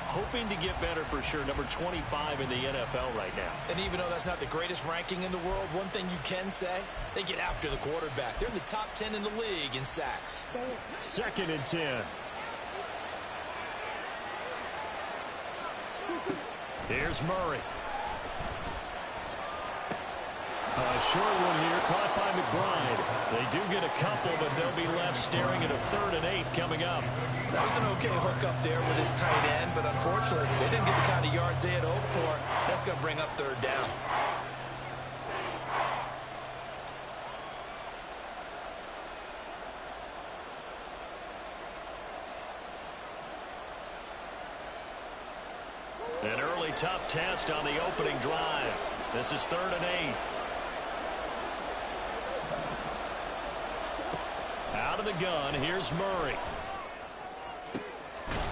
hoping to get better for sure. Number 25 in the NFL right now. And even though that's not the greatest ranking in the world, one thing you can say, they get after the quarterback. They're in the top 10 in the league in sacks. 2nd and 10. Here's Murray. A short one here, caught by McBride. They do get a couple, but they'll be left staring at a 3rd and 8 coming up. That was an okay hook up there with his tight end, but unfortunately, they didn't get the kind of yards they had hoped for. That's going to bring up 3rd down. An early tough test on the opening drive. This is 3rd and 8. Out of the gun, here's Murray.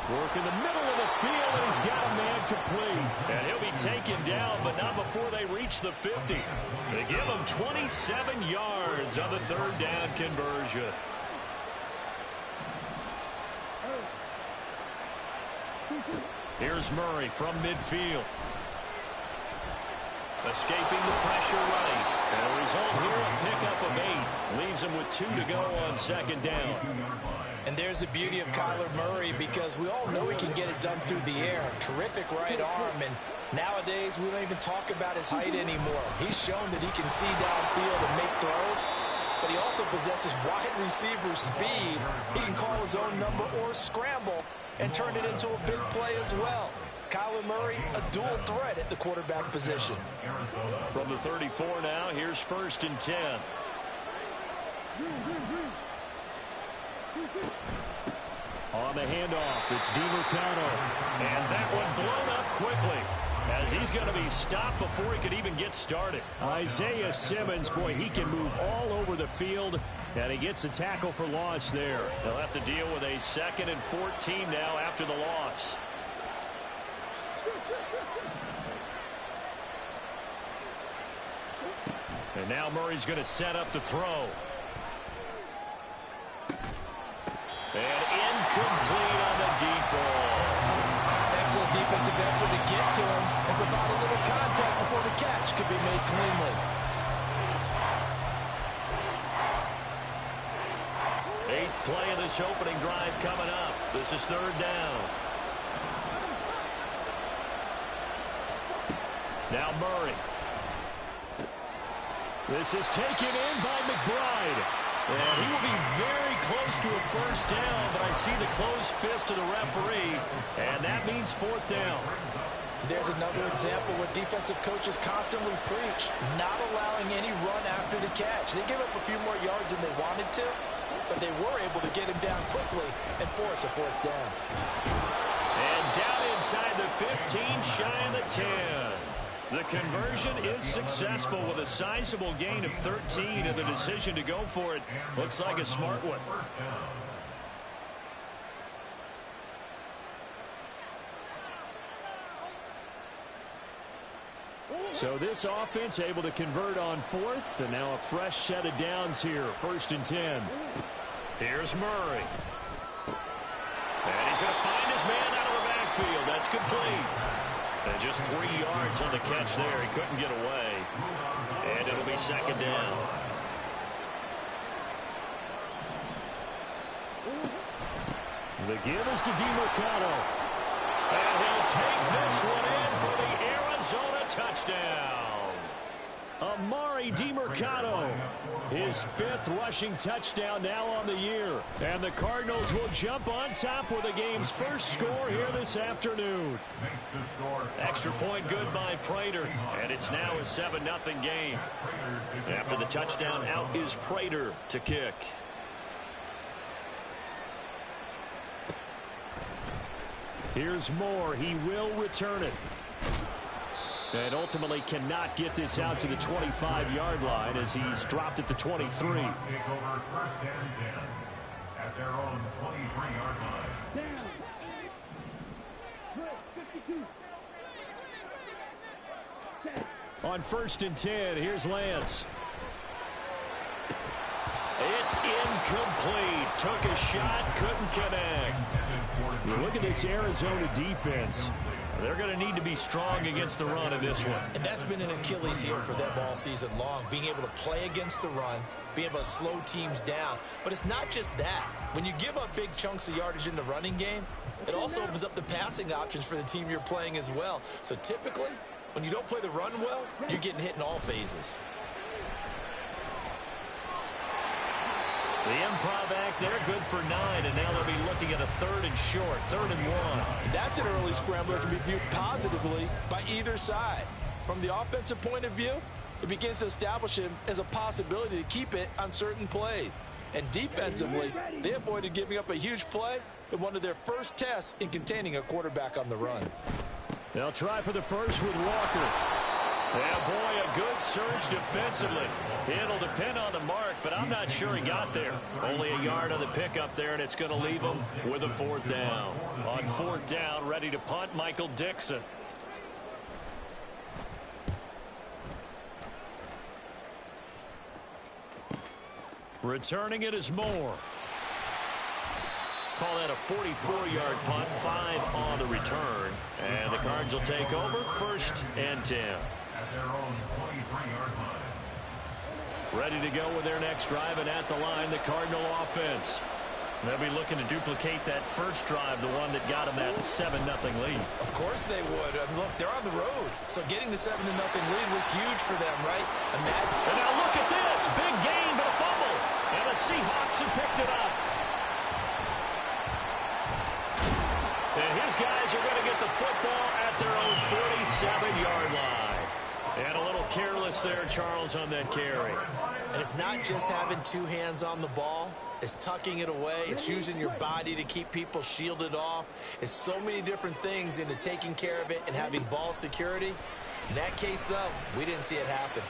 Work in the middle of the field, and he's got a man complete. And he'll be taken down, but not before they reach the 50. They give him 27 yards on the 3rd down conversion. Here's Murray from midfield. Escaping the pressure right. And a result here, a pickup of 8. Leaves him with 2 to go on 2nd down. And there's the beauty of Kyler Murray, because we all know he can get it done through the air. Terrific right arm, and nowadays we don't even talk about his height anymore. He's shown that he can see downfield and make throws, but he also possesses wide receiver speed. He can call his own number or scramble and turn it into a big play as well. Kyler Murray, a dual threat at the quarterback position. From the 34 now, here's 1st and 10. On the handoff, it's DiMercado. And that one blown up quickly, as he's going to be stopped before he could even get started. Isaiah Simmons, boy, he can move all over the field, and he gets a tackle for loss there. They'll have to deal with a 2nd and 14 now after the loss. And now Murray's going to set up the throw. And incomplete on the deep ball. Excellent defensive effort to get to him and provide a little contact before the catch could be made cleanly. 8th play of this opening drive coming up. This is 3rd down. Now Murray. This is taken in by McBride. And he will be very close to a 1st down, but I see the closed fist of the referee, and that means 4th down. There's another example where defensive coaches constantly preach, not allowing any run after the catch. They give up a few more yards than they wanted to, but they were able to get him down quickly and force a 4th down. And down inside the 15, shy of the 10. The conversion is successful with a sizable gain of 13, and the decision to go for it looks like a smart one. So this offense able to convert on 4th, and now a fresh set of downs here, 1st and 10. Here's Murray. And he's going to find his man out of the backfield. That's complete. And just 3 yards on the catch there. He couldn't get away. And it'll be 2nd down. The give is to DiMercado. And he'll take this one in for the Arizona touchdown. Amari DiMercado, his 5th rushing touchdown now on the year. And the Cardinals will jump on top with the game's first score here this afternoon. Extra point good by Prater, and it's now a 7-0 game. After the touchdown, out is Prater to kick. Here's Moore. He will return it. And ultimately cannot get this out to the 25-yard line as he's dropped at the 23. At their own 23-yard line. On 1st and 10, here's Lance. It's incomplete. Took a shot, couldn't connect. You look at this Arizona defense. They're going to need to be strong against the run in this one. And that's been an Achilles heel for them all season long, being able to play against the run, being able to slow teams down. But it's not just that. When you give up big chunks of yardage in the running game, it also opens up the passing options for the team you're playing as well. So typically, when you don't play the run well, you're getting hit in all phases. The improv act there, good for 9, and now they'll be looking at a 3rd and short, 3rd and 1. And that's an early scramble that can be viewed positively by either side. From the offensive point of view, it begins to establish him as a possibility to keep it on certain plays. And defensively, they avoided giving up a huge play in one of their first tests in containing a quarterback on the run. They'll try for the first with Walker. Yeah, boy, a good surge defensively. It'll depend on the mark, but I'm not sure he got there. Only a yard on the pickup there, and it's going to leave him with a 4th down. On 4th down, ready to punt, Michael Dixon. Returning it is Moore. Call that a 44-yard punt, 5 on the return. And the Cards will take over, 1st and 10. Ready to go with their next drive, and at the line, the Cardinal offense. They'll be looking to duplicate that first drive, the one that got them that 7-0 lead. Of course they would. Look, they're on the road. So getting the 7-0 lead was huge for them, right? And now look at this. Big gain, but a fumble. And the Seahawks have picked it up. And his guys are going to get the football at their own 47-yard line. And a little careless there, Charles, on that carry. And it's not just having 2 hands on the ball. It's tucking it away. It's using your body to keep people shielded off. It's so many different things into taking care of it and having ball security. In that case, though, we didn't see it happen.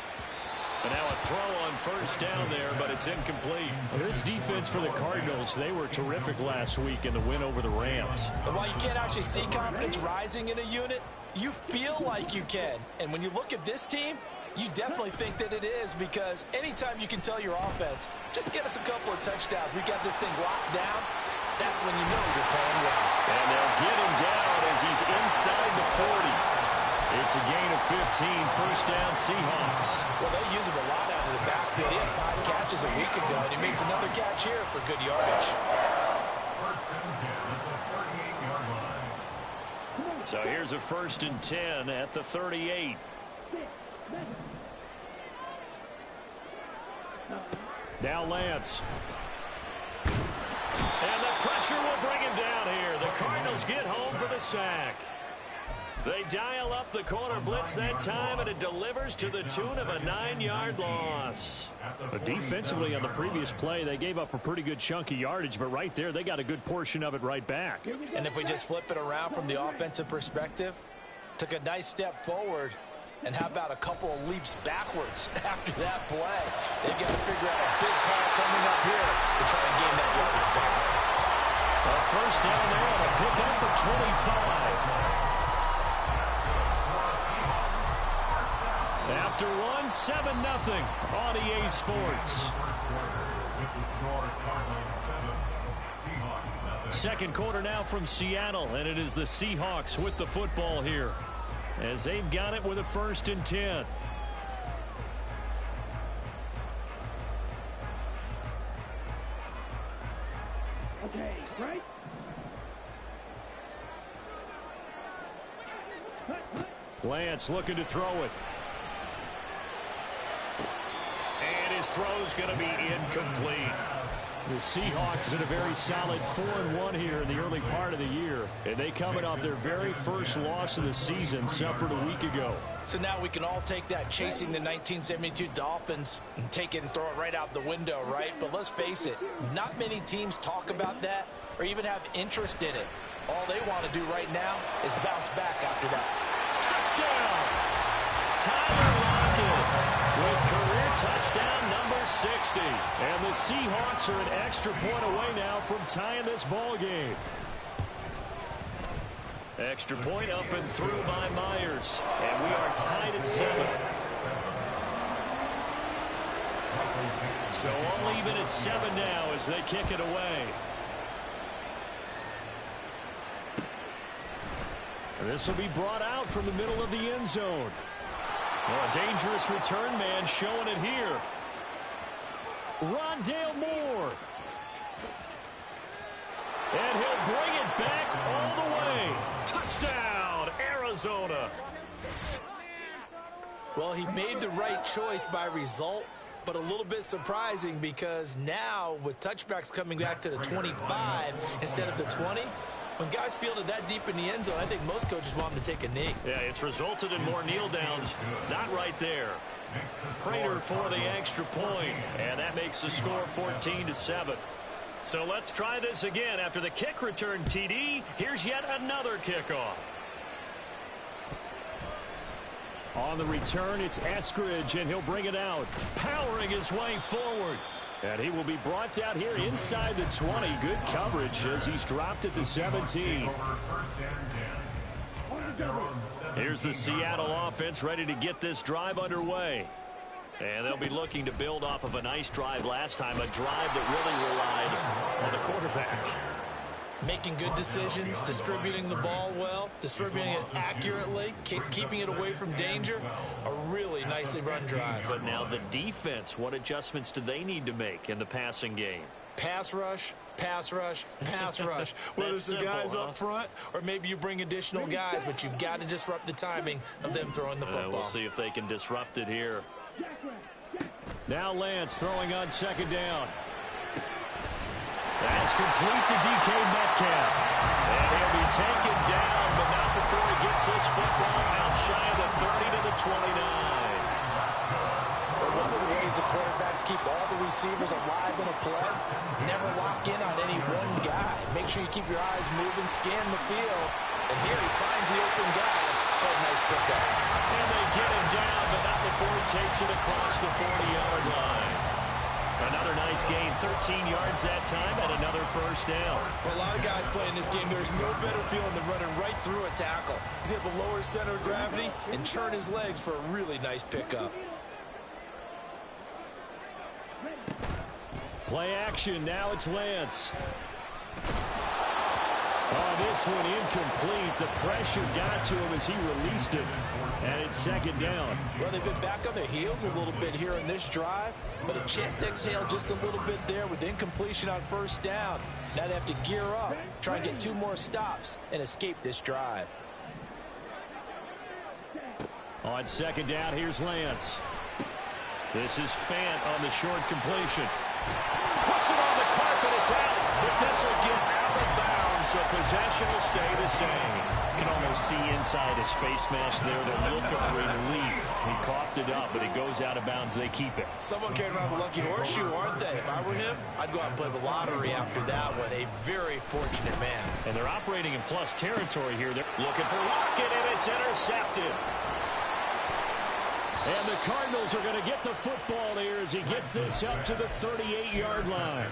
And now a throw on first down there, but it's incomplete. This defense for the Cardinals, they were terrific last week in the win over the Rams. And while you can't actually see confidence rising in a unit, you feel like you can. And when you look at this team, you definitely think that it is, because anytime you can tell your offense, just get us a couple of touchdowns, we got this thing locked down, that's when you know you're playing well. And they'll get him down as he's inside the 40. It's a gain of 15, 1st down Seahawks. Well, they use him a lot out of the backfield. He had 5 catches a week ago, and he makes another catch here for good yardage. So here's a 1st and 10 at the 38. Now Lance. And the pressure will bring him down here. The Cardinals get home for the sack. They dial up the corner blitz that time, and it delivers to the tune of a 9-yard loss. Defensively on the previous play, they gave up a pretty good chunk of yardage, but right there, they got a good portion of it right back. And if we just flip it around from the offensive perspective, took a nice step forward, and how about a couple of leaps backwards after that play? They've got to figure out a big call coming up here to try and gain that yardage back. A 1st down there on a pickup for 25. After 7-0 on EA Sports. Second quarter now from Seattle, and it is the Seahawks with the football here, as they've got it with a 1st and 10. Okay, right? Lance looking to throw it. And his throw's going to be incomplete. The Seahawks in a very solid 4-1 here in the early part of the year. And they coming off their very first loss of the season, suffered a week ago. So now we can all take that chasing the 1972 Dolphins and take it and throw it right out the window, right? But let's face it, not many teams talk about that or even have interest in it. All they want to do right now is bounce back after that. Touchdown! Tyler Lockett with career touchdown number 60. And the Seahawks are an extra point away now from tying this ball game. Extra point up and through by Myers. And we are tied at 7. So all even at 7 now as they kick it away. And this will be brought out from the middle of the end zone. Well, a dangerous return man showing it here. Rondale Moore. And he'll bring it back all the way. Touchdown, Arizona. Well, he made the right choice by result, but a little bit surprising because now with touchbacks coming back to the 25 instead of the 20, when guys field it that deep in the end zone, I think most coaches want them to take a knee. Yeah, it's resulted in more kneel downs. Not right there. Prater for the extra point, and that makes the score 14-7. So let's try this again. After the kick return TD, here's yet another kickoff. On the return, it's Eskridge, and he'll bring it out, powering his way forward. And he will be brought down here inside the 20. Good coverage as he's dropped at the 17. Here's the Seattle offense ready to get this drive underway. And they'll be looking to build off of a nice drive last time, a drive that really relied on the quarterback. Making good decisions, distributing the ball well, distributing it accurately, keeping it away from danger. A really nicely run drive. But now the defense, what adjustments do they need to make in the passing game? Pass rush, pass rush, pass rush. Whether it's the guys up front or maybe you bring additional guys, but you've got to disrupt the timing of them throwing the football. We'll see if they can disrupt it here. Now Lance throwing on second down. That's complete to DK Metcalf. And he'll be taken down, but not before he gets this football out shy of the 30 to the 29. Well, one of the ways the quarterbacks keep all the receivers alive in a play, never lock in on any one guy. Make sure you keep your eyes moving, scan the field. And here he finds the open guy for a nice pickup. And they get him down, but not before he takes it across the 40-yard line. Another nice gain, 13 yards that time, and another first down. For a lot of guys playing this game, there's no better feeling than running right through a tackle. He's able to lower his center of gravity and churn his legs for a really nice pickup. Play action, now it's Lance. Oh, this one incomplete. The pressure got to him as he released it. And it's second down. Well, they've been back on their heels a little bit here in this drive, but a chance to exhale just a little bit there with incompletion on first down. Now they have to gear up, try and get 2 more stops, and escape this drive. On second down, here's Lance. This is Fant on the short completion. Puts it on the carpet, it's out. But this will get out of bounds, so possession will stay the same. You can almost see inside his face mask there the look of relief. He coughed it up, but it goes out of bounds. They keep it. Someone came around the lucky horseshoe, aren't they? If I were him, I'd go out and play the lottery after that one. A very fortunate man. And they're operating in plus territory here. They're looking for Lockett, and it's intercepted. And the Cardinals are going to get the football here as he gets this up to the 38-yard line.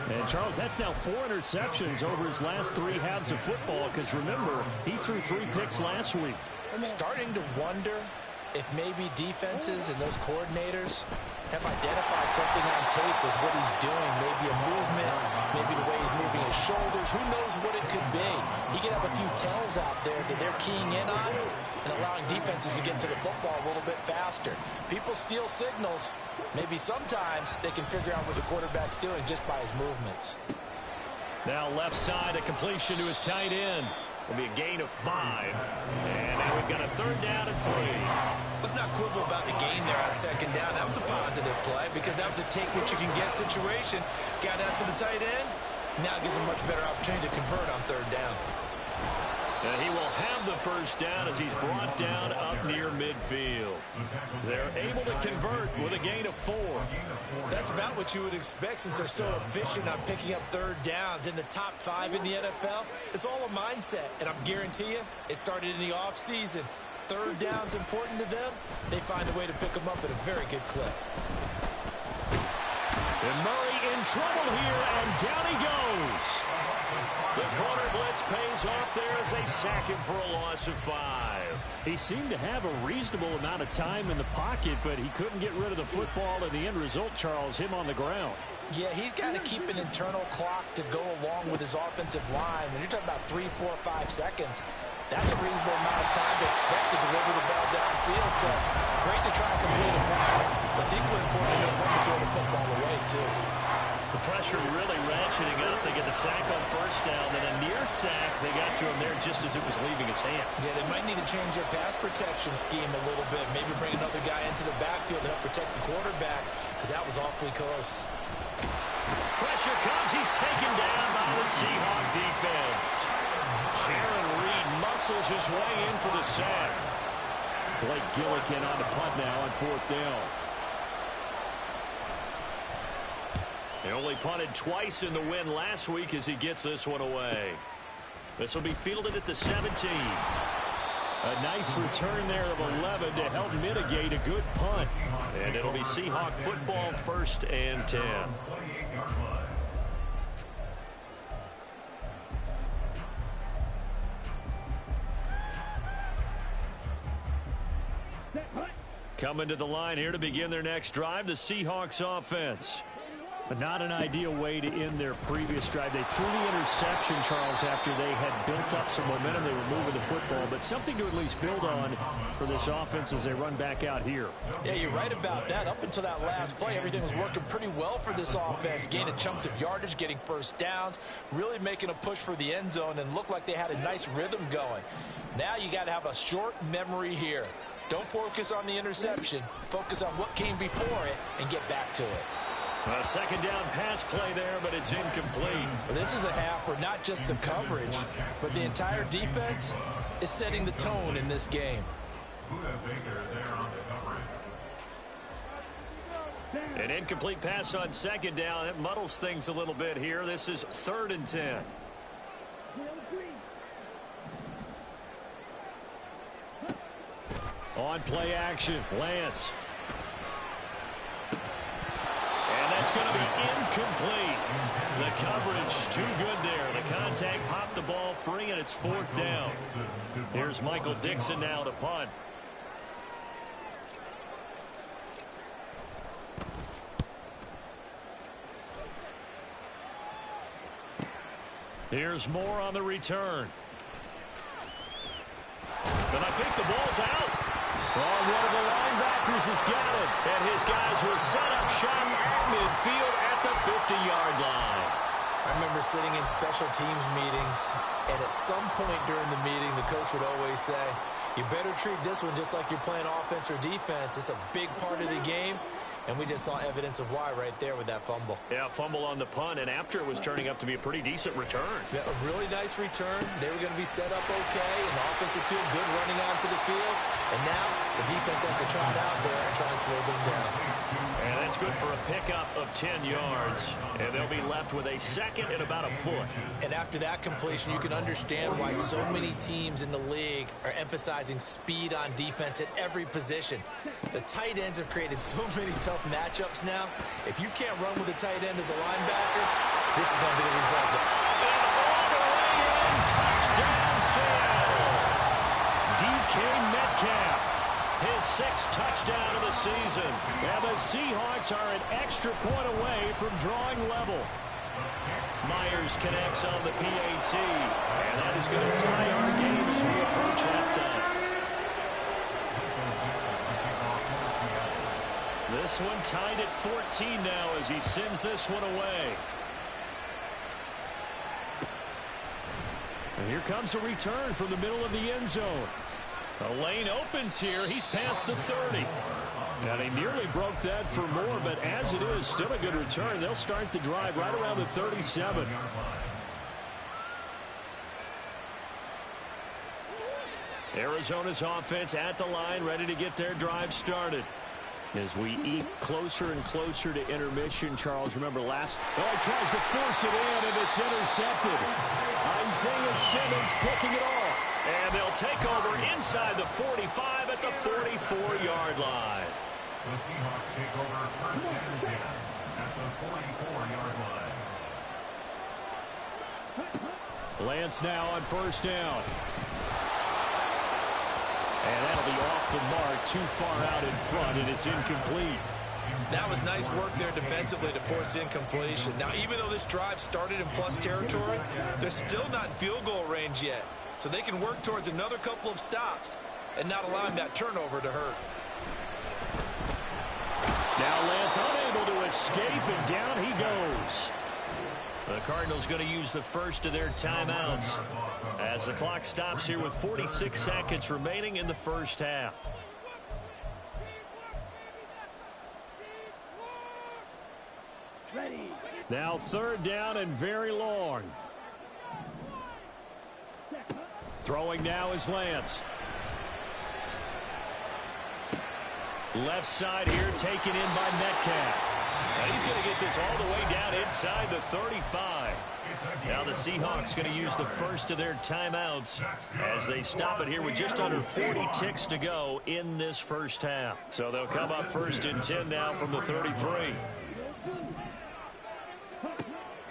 And, Charles, that's now 4 interceptions over his last 3 halves of football because, remember, he threw 3 picks last week. Starting to wonder if maybe defenses and those coordinators have identified something on tape with what he's doing. Maybe a movement, maybe the way he's moving his shoulders. Who knows what it could be? He could have a few tells out there that they're keying in on and allowing defenses to get to the football a little bit faster. People steal signals. Maybe sometimes they can figure out what the quarterback's doing just by his movements. Now left side, a completion to his tight end. Will be a gain of 5. And now we've got a 3rd down and 3. Let's not quibble about the gain there on second down. That was a positive play because that was a take-what-you-can-get situation. Got out to the tight end. Now gives him a much better opportunity to convert on 3rd down. And he will have the first down as he's brought down up near midfield. They're able to convert with a gain of 4. That's about what you would expect since they're so efficient on picking up 3rd downs in the top 5 in the NFL. It's all a mindset, and I'm guarantee you it started in the offseason. 3rd down's important to them. They find a way to pick them up at a very good clip. And Murray in trouble here, and down he goes. The corner blitz pays off there as they sack him for a loss of 5. He seemed to have a reasonable amount of time in the pocket, but he couldn't get rid of the football, and the end result, Charles, him on the ground. Yeah, he's got to keep an internal clock to go along with his offensive line. When you're talking about 3, 4, 5 seconds, That's a reasonable amount of time to expect to deliver the ball downfield. So great to try to complete a pass, but it's equally important to know when to throw the football away, too. The pressure really ratcheting up. They get the sack on first down, then a near sack. They got to him there just as it was leaving his hand. Yeah, they might need to change their pass protection scheme a little bit. Maybe bring another guy into the backfield to help protect the quarterback, because that was awfully close. Pressure comes. He's taken down by the Seahawk defense. Jaron Reed muscles his way in for the sack. Blake Gillikin on the punt now on fourth down. They only punted twice in the win last week as he gets this one away. This will be fielded at the 17. A nice return there of 11 to help mitigate a good punt. And it'll be Seahawk football, 1st and 10. Coming to the line here to begin their next drive, the Seahawks offense. But not an ideal way to end their previous drive. They threw the interception, Charles, after they had built up some momentum. They were moving the football, but something to at least build on for this offense as they run back out here. Yeah, you're right about that. Up until that last play, everything was working pretty well for this offense, gaining chunks of yardage, getting first downs, really making a push for the end zone, and looked like they had a nice rhythm going. Now you got to have a short memory here. Don't focus on the interception. Focus on what came before it and get back to it. A second down pass play there, but it's incomplete. Well, this is a half where not just the coverage, but the entire defense is setting the tone in this game. An incomplete pass on second down. It muddles things a little bit here. This is 3rd and 10. On play action, Lance. And that's going to be incomplete. The coverage too good there. The contact popped the ball free, and it's 4th down. Here's Michael Dixon now to punt. Here's Moore on the return. But I think the ball's out. Oh, one of the linebackers has got it. And his guys will set up shop at midfield at the 50-yard line. I remember sitting in special teams meetings, and at some point during the meeting, the coach would always say, you better treat this one just like you're playing offense or defense. It's a big part of the game. And we just saw evidence of why right there with that fumble. Yeah, fumble on the punt, and after it was turning up to be a pretty decent return. Yeah, a really nice return. They were going to be set up okay, and the offense would feel good running onto the field. And now the defense has to trot out there and try and slow them down. And that's good for a pickup of 10 yards. And they'll be left with a second and about a foot. And after that completion, you can understand why so many teams in the league are emphasizing speed on defense at every position. The tight ends have created so many tough matchups now. If you can't run with a tight end as a linebacker, this is going to be the result. And all the way in, touchdown Seattle. DK Metcalf, his 6th touchdown of the season. And the Seahawks are an extra point away from drawing level. Myers connects on the PAT, and that is going to tie our game as we approach halftime. This one tied at 14 now as he sends this one away. And here comes a return from the middle of the end zone. The lane opens here. He's past the 30. And he nearly broke that for more, but as it is, still a good return. They'll start the drive right around the 37. Arizona's offense at the line, ready to get their drive started. As we eke closer and closer to intermission, Charles, remember last... Oh, he tries to force it in, and it's intercepted. Isaiah Simmons picking it off. And they'll take over inside the 45 at the 44-yard line. The Seahawks take over 1st and 10 at the 44-yard line. Lance now on 1st down. And that'll be off the mark, too far out in front, and it's incomplete. That was nice work there defensively to force incompletion. Now, even though this drive started in plus territory, they're still not in field goal range yet. so they can work towards another couple of stops and not allowing that turnover to hurt. Now Lance unable to escape, and down he goes. The Cardinals going to use the first of their timeouts as the clock stops here with 46 seconds remaining in the first half. Ready. Now third down and very long. Throwing now is Lance. Left side here taken in by Metcalf. And he's going to get this all the way down inside the 35. Now the Seahawks going to use the first of their timeouts as they stop it here with just under 40 ticks to go in this first half. So they'll come up first and 10 now from the 33.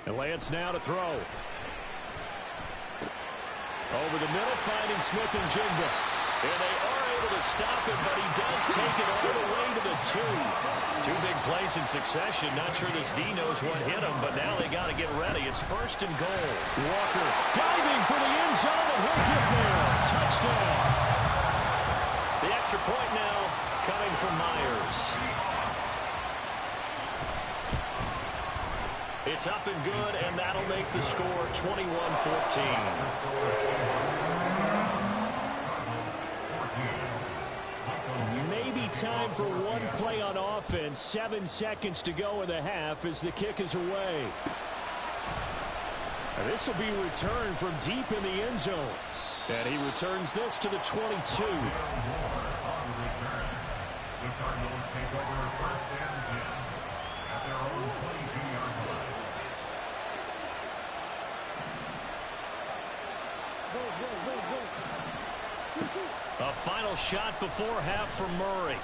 And Lance now to throw. Over the middle, finding Smith and Jigba. And they are able to stop him, but he does take it all the way to the 2. Two big plays in succession. Not sure this D knows what hit him, but now they got to get ready. It's first and goal. Walker diving for the end zone, and he'll get there. Touchdown. The extra point now coming from Myers. It's up and good, and that'll make the score 21-14. Maybe time for one play on offense. 7 seconds to go in the half as the kick is away. This will be returned from deep in the end zone. And he returns this to the 22. The Cardinals take over first and 10 at their own 22-yard line. A final shot before half for Murray.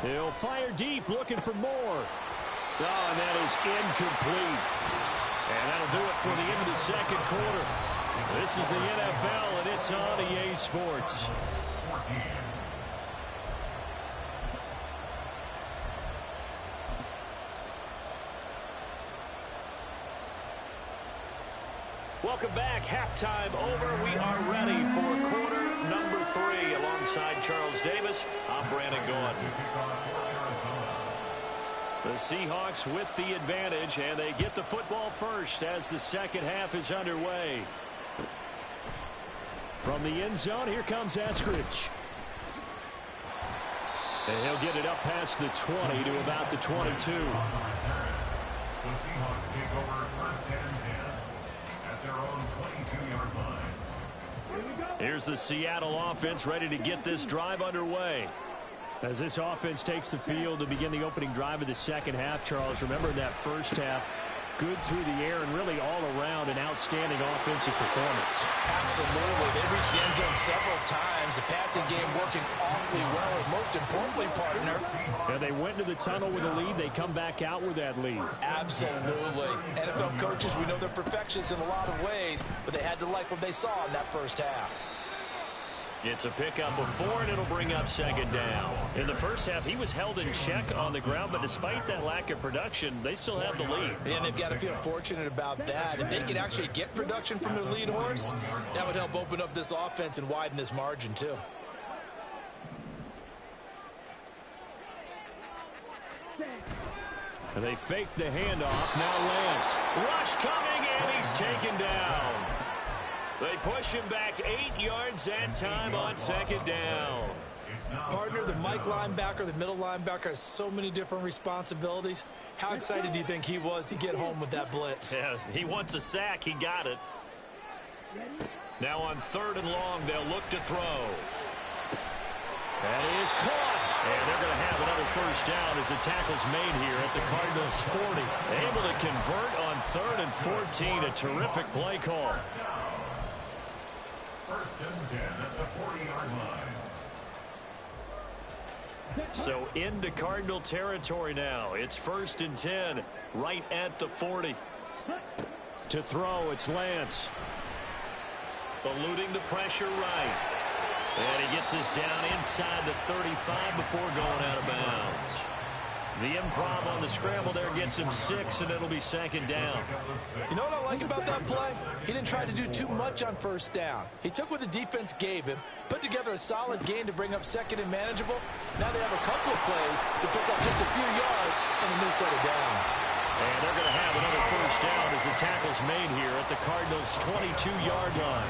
He'll fire deep, looking for more. Oh, and that is incomplete. And that'll do it for the end of the second quarter. This is the NFL, and it's on EA Sports. 14. Welcome back. Halftime over. We are ready for quarter number 3. Alongside Charles Davis, I'm Brandon Gaudin. The Seahawks with the advantage, and they get the football first as the second half is underway. From the end zone, here comes Eskridge. And he'll get it up past the 20 to about the 22. The Seahawks take over first and 10 at their own 22-yard line. Here's the Seattle offense ready to get this drive underway. As this offense takes the field to begin the opening drive of the second half, Charles, remember that first half, good through the air and really all around an outstanding offensive performance. Absolutely. They reached the end zone several times. The passing game working awfully well. And most importantly, partner, and they went to the tunnel with a lead. They come back out with that lead. absolutely. NFL coaches, we know they're perfectionists in a lot of ways, but they had to like what they saw in that first half. It's a pickup of 4, and it'll bring up second down. In the first half, he was held in check on the ground, but despite that lack of production, they still have the lead. And they've got to feel fortunate about that. If they could actually get production from their lead horse, that would help open up this offense and widen this margin, too. And they fake the handoff. Now Lance. Rush coming, and he's taken down. They push him back 8 yards that time on second down. Partner, the Mike linebacker, the middle linebacker has so many different responsibilities. How excited do you think he was to get home with that blitz? Yeah, he wants a sack. He got it. Now on third and long, they'll look to throw. That is caught. And they're going to have another first down as the tackle's made here at the Cardinals' 40. Able to convert on third and 14. A terrific play call. First and 10 at the 40-yard line. So into Cardinal territory now. It's first and 10 right at the 40. To throw, it's Lance. Eluding the pressure right. And he gets us down inside the 35 before going out of bounds. The improv on the scramble there gets him 6, and it'll be second down. You know what I like about that play? He didn't try to do too much on first down. He took what the defense gave him, put together a solid gain to bring up second and manageable. Now they have a couple of plays to pick up just a few yards and a new set of downs. And they're going to have another first down as the tackle's made here at the Cardinals' 22-yard line.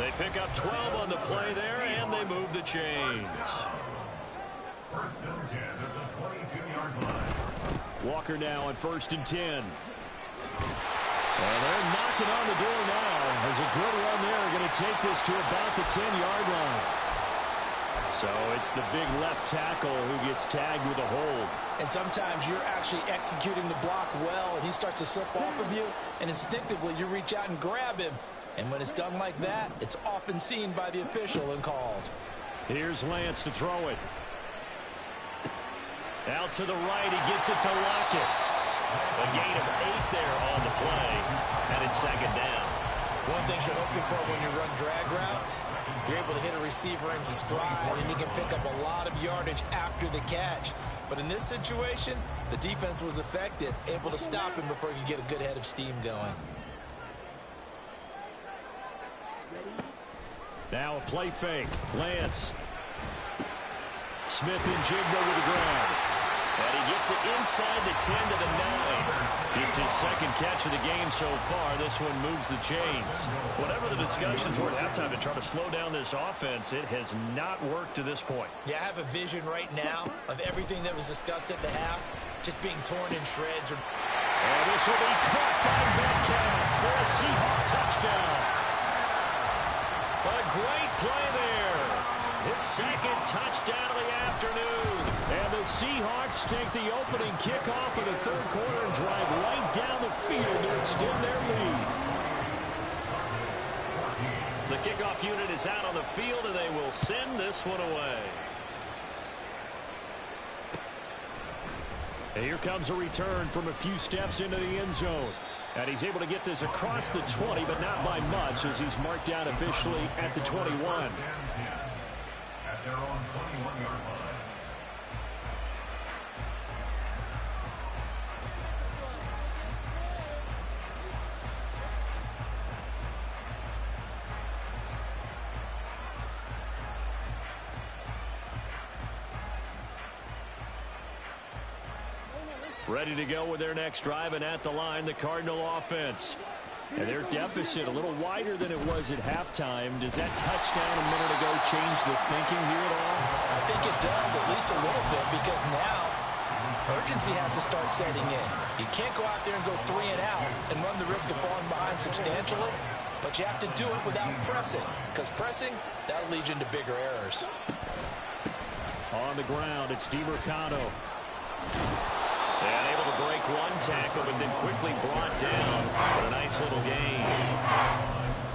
They pick up 12 on the play there, and they move the chains. First and 10 at the 22-yard line. Walker now on 1st and 10. And they're knocking on the door now. There's a good run there. Going to take this to about the 10-yard line. So it's the big left tackle who gets tagged with a hold. And sometimes you're actually executing the block well, and he starts to slip off of you, and instinctively you reach out and grab him. And when it's done like that, it's often seen by the official and called. Here's Lance to throw it. Out to the right, he gets it to Lockett. A gain of 8 there on the play, and it's second down. One thing you're hoping for when you run drag routes, you're able to hit a receiver in stride, and he can pick up a lot of yardage after the catch. But in this situation, the defense was effective, able to stop him before he could get a good head of steam going. Now a play fake. Lance. Smith and Jigba with the grab. And he gets it inside the 10 to the 9. Just his second catch of the game so far. This one moves the chains. Whatever the discussions were at halftime to try to slow down this offense, it has not worked to this point. Yeah, I have a vision right now of everything that was discussed at the half just being torn in shreds. And this will be caught by Metcalf for a Seahawks touchdown. A great play there. His second touchdown of the afternoon. And the Seahawks take the opening kickoff of the third quarter and drive right down the field to extend their lead. The kickoff unit is out on the field, and they will send this one away. And here comes a return from a few steps into the end zone. And he's able to get this across the 20, but not by much, as he's marked down officially at the 21. At their own 21-yard line. Ready to go with their next drive, and at the line, the Cardinal offense. And their deficit a little wider than it was at halftime. Does that touchdown a minute ago change the thinking here at all? I think it does, at least a little bit, because now urgency has to start setting in. You can't go out there and go 3 and out and run the risk of falling behind substantially, but you have to do it without pressing, because pressing, that'll lead you into bigger errors. On the ground, it's DiMercato. And able to break one tackle, but then quickly brought down with a nice little gain.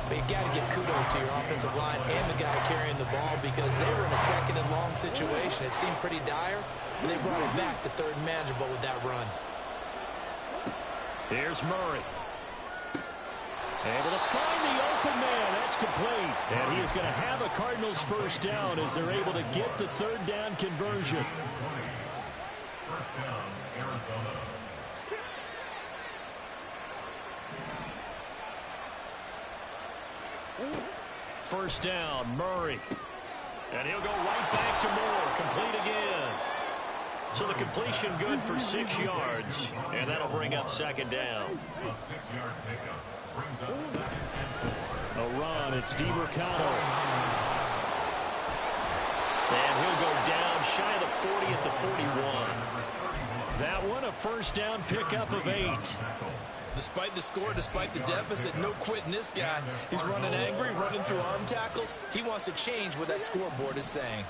But you got to give kudos to your offensive line and the guy carrying the ball, because they were in a second and long situation. It seemed pretty dire, but they brought it back to third and manageable with that run. Here's Murray. Able to find the open man. That's complete. And he is going to have a Cardinals first down as they're able to get the third down conversion. First down, Arizona. First down, Murray. And he'll go right back to Moore. Complete again. So the completion good for 6 yards. And that'll bring up second down. A 6-yard pickup brings up second and 4. A run, it's DiMercato. And he'll go down shy of the 40 at the 41. That one, a first down pickup of 8. Despite the score, despite the deficit, no quitting this guy. He's running angry, running through arm tackles. He wants to change what that scoreboard is saying.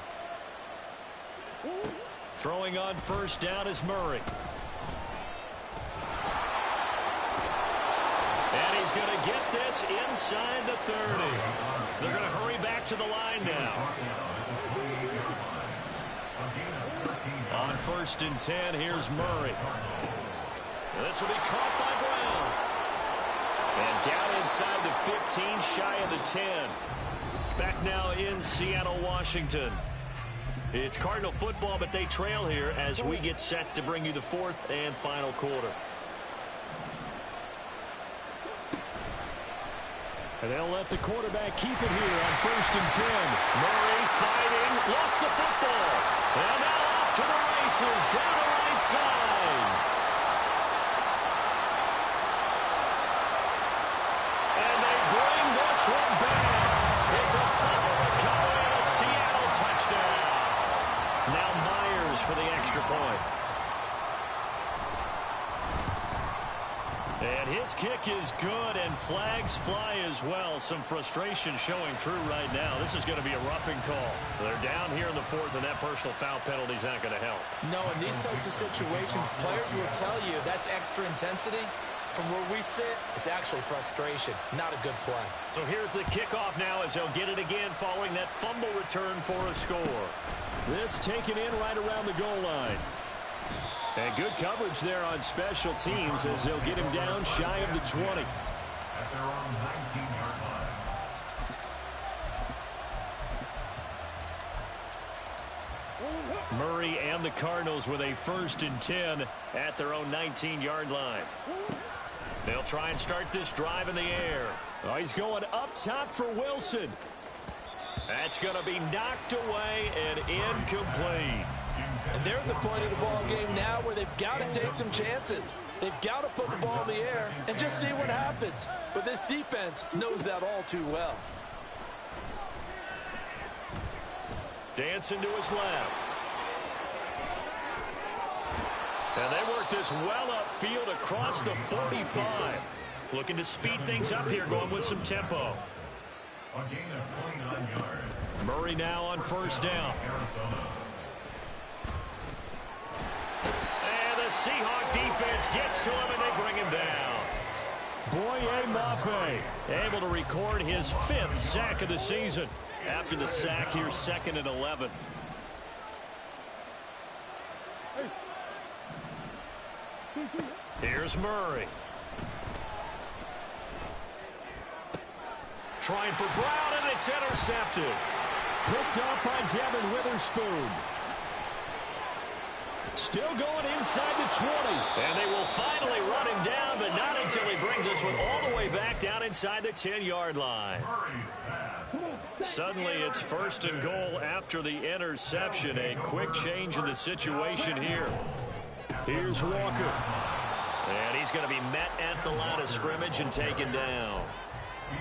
Throwing on first down is Murray. And he's going to get this inside the 30. They're going to hurry back to the line now. On first and 10, here's Murray. This will be caught by Brown. And down inside the 15, shy of the 10. Back now in Seattle, Washington. It's Cardinal football, but they trail here as we get set to bring you the fourth and final quarter. And they'll let the quarterback keep it here on 1st and 10. Murray fighting, lost the football. And now off to the races, down the right side. And they bring this one back. It's a fumble recovery and a Seattle touchdown. Now Myers for the extra point. And his kick is good, and flags fly as well. Some frustration showing through right now. This is going to be a roughing call. They're down here in the fourth, and that personal foul penalty is not going to help. No, in these types of situations, players will tell you that's extra intensity. From where we sit, it's actually frustration, not a good play. So here's the kickoff now as they'll get it again following that fumble return for a score. This taken in right around the goal line. And good coverage there on special teams as they'll get him down shy of the 20. At their own 19-yard line. Murray and the Cardinals with a 1st and 10 at their own 19-yard line. They'll try and start this drive in the air. Oh, he's going up top for Wilson. That's going to be knocked away and incomplete. And they're at the point of the ball game now where they've got to take some chances. They've got to put the ball in the air and just see what happens. But this defense knows that all too well. Dancing to his left. And they work this well upfield across the 45. Looking to speed things up here, going with some tempo. A gain of 29 yards. Murray now on 1st down. Arizona. And the Seahawk defense gets to him, and they bring him down. Boye Mafe able to record his 5th sack of the season. After the sack, here's 2nd and 11. Here's Murray. Trying for Brown, and it's intercepted. Picked up by Devin Witherspoon. Still going inside the 20. And they will finally run him down, but not until he brings this one all the way back down inside the 10-yard line. Suddenly it's 1st and goal after the interception. A quick change in the situation here. Here's Walker. And he's going to be met at the line of scrimmage and taken down.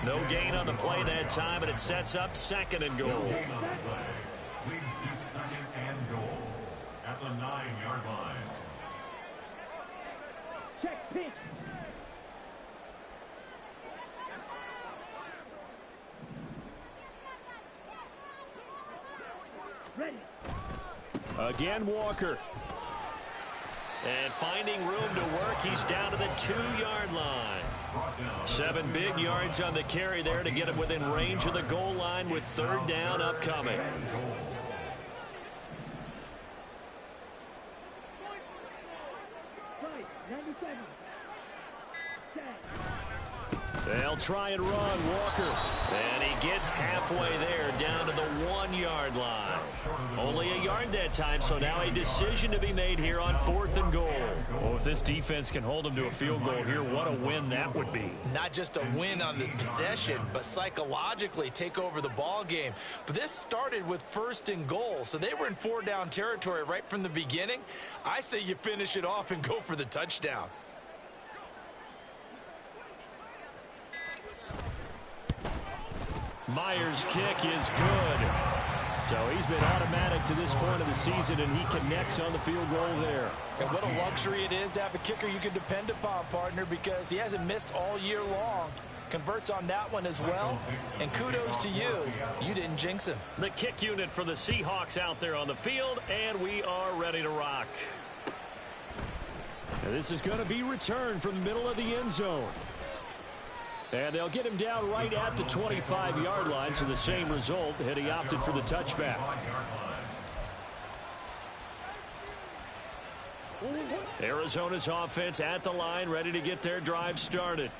No gain on the play that time, and it sets up 2nd and goal. Leads to 2nd and goal at the 9-yard line. Check pitch. Ready. Again, Walker. And finding room to work, he's down to the 2-yard line. 7 big yards on the carry there to get him within range of the goal line with 3rd down upcoming. Right, 97. They'll try and run, Walker. And he gets halfway there, down to the 1-yard line. Only a yard that time, so now a decision to be made here on 4th and goal. Oh, if this defense can hold them to a field goal here, what a win that would be. Not just a win on the possession, but psychologically take over the ball game. But this started with 1st and goal, so they were in 4-down territory right from the beginning. I say you finish it off and go for the touchdown. Myers' kick is good. So he's been automatic to this point of the season, and he connects on the field goal there. And what a luxury it is to have a kicker you can depend upon, partner, because he hasn't missed all year long. Converts on that one as well. And kudos to you. You didn't jinx him. The kick unit for the Seahawks out there on the field, and we are ready to rock. And this is going to be returned from the middle of the end zone. And they'll get him down right at the 25-yard line, so the same result, and he opted for the touchback. Arizona's offense at the line, ready to get their drive started.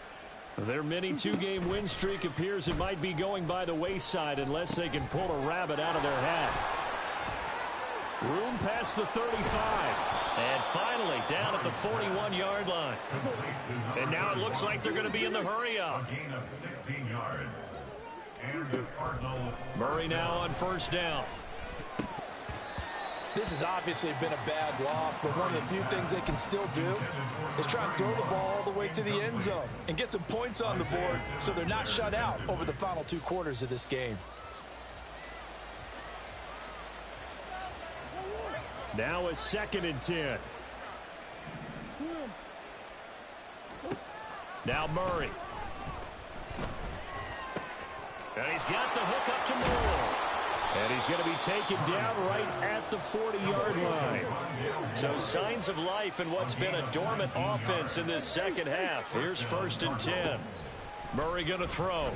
Their mini 2-game win streak appears it might be going by the wayside unless they can pull a rabbit out of their hat. Room past the 35. And finally down at the 41-yard line. And now it looks like they're going to be in the hurry-up. A gain of 16 yards. And the Cardinals. Murray now on first down. This has obviously been a bad loss, but one of the few things they can still do is try and throw the ball all the way to the end zone and get some points on the board so they're not shut out over the final 2 quarters of this game. Now a 2nd and 10. Now Murray. And he's got the hook up to Moore. And he's going to be taken down right at the 40-yard line. So signs of life in what's been a dormant offense in this second half. Here's 1st and 10. Murray going to throw.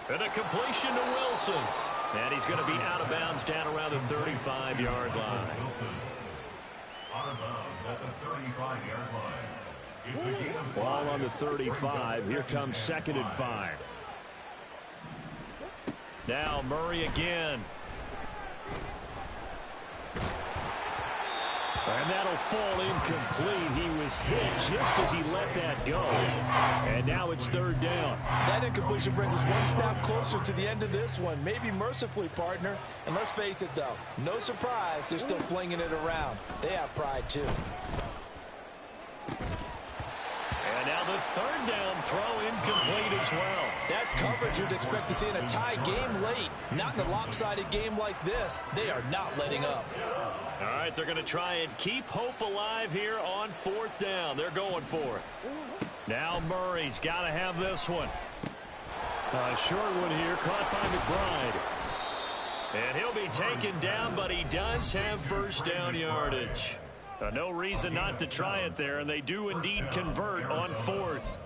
And a completion to Wilson. And he's going to be out of bounds down around the 35-yard line. Out of bounds at the 35-yard line. It's a gain of 5. Ball on the 35. Here comes 2nd and 5. Now Murray again. And that'll fall incomplete. He was hit just as he let that go. And now it's 3rd down. That incompletion brings us one snap closer to the end of this one. Maybe mercifully, partner. And let's face it, though. No surprise, they're still flinging it around. They have pride, too. And now the 3rd down throw incomplete as well. That's coverage you'd expect to see in a tie game late. Not in a lopsided game like this. They are not letting up. All right, they're going to try and keep hope alive here on 4th down. They're going for it. Now Murray's got to have this one. A short one here, caught by McBride. And he'll be taken down, but he does have 1st down yardage. No reason not to try it there, and they do indeed convert on 4th.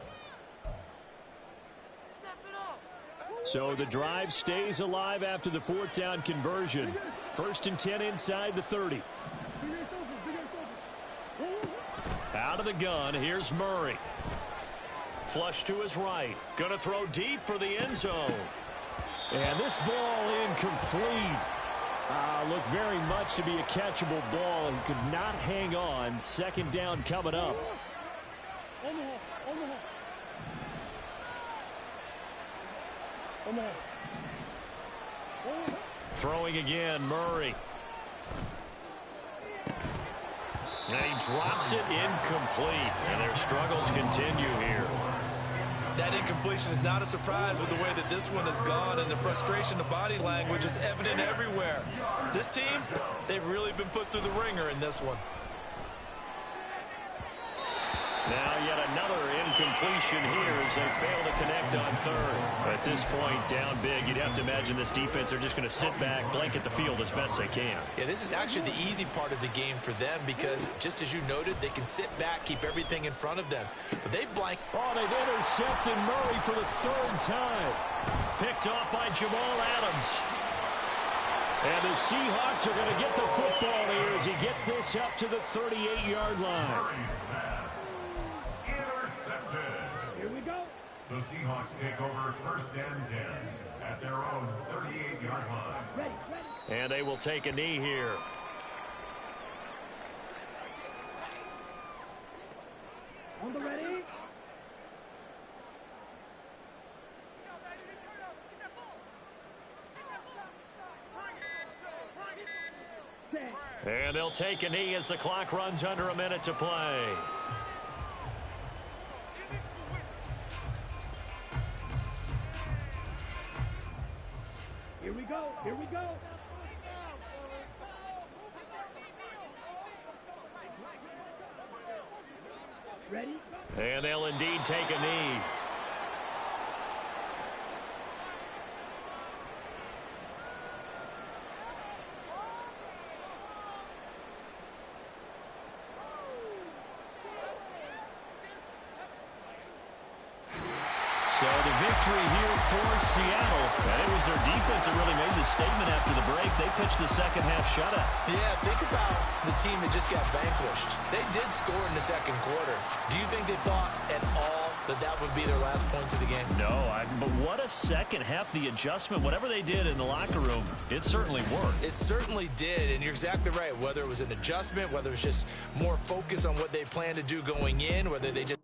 So the drive stays alive after the 4th down conversion. 1st and 10 inside the 30. Out of the gun, here's Murray. Flush to his right. Going to throw deep for the end zone. And this ball incomplete. Looked very much to be a catchable ball and could not hang on. 2nd down coming up. Throwing again, Murray. And he drops it incomplete. And their struggles continue here. That incompletion is not a surprise with the way that this one has gone, and the frustration of body language is evident everywhere. This team, they've really been put through the ringer in this one. Now yet another incompletion here as they fail to connect on 3rd. At this point, down big, you'd have to imagine this defense are just going to sit back, blanket the field as best they can. Yeah, this is actually the easy part of the game for them because, just as you noted, they can sit back, keep everything in front of them. But they blank. Oh, they've intercepted Murray for the 3rd time. Picked off by Jamal Adams. And the Seahawks are going to get the football here as he gets this up to the 38-yard line. Here we go. The Seahawks take over 1st and 10 at their own 38-yard line. Ready. And they will take a knee here. On the ready. And they'll take a knee as the clock runs under a minute to play. Here we go. Here we go. Ready? And they'll indeed take a knee. So the victory here for Seattle. And it was their defense that really made the statement after the break. They pitched the second half shutout. Yeah, think about the team that just got vanquished. They did score in the 2nd quarter. Do you think they thought at all that that would be their last points of the game. No, but what a second half. The adjustment, whatever they did in the locker room, it certainly worked. It certainly did, and you're exactly right. Whether it was an adjustment, whether it was just more focus on what they planned to do going in, whether they just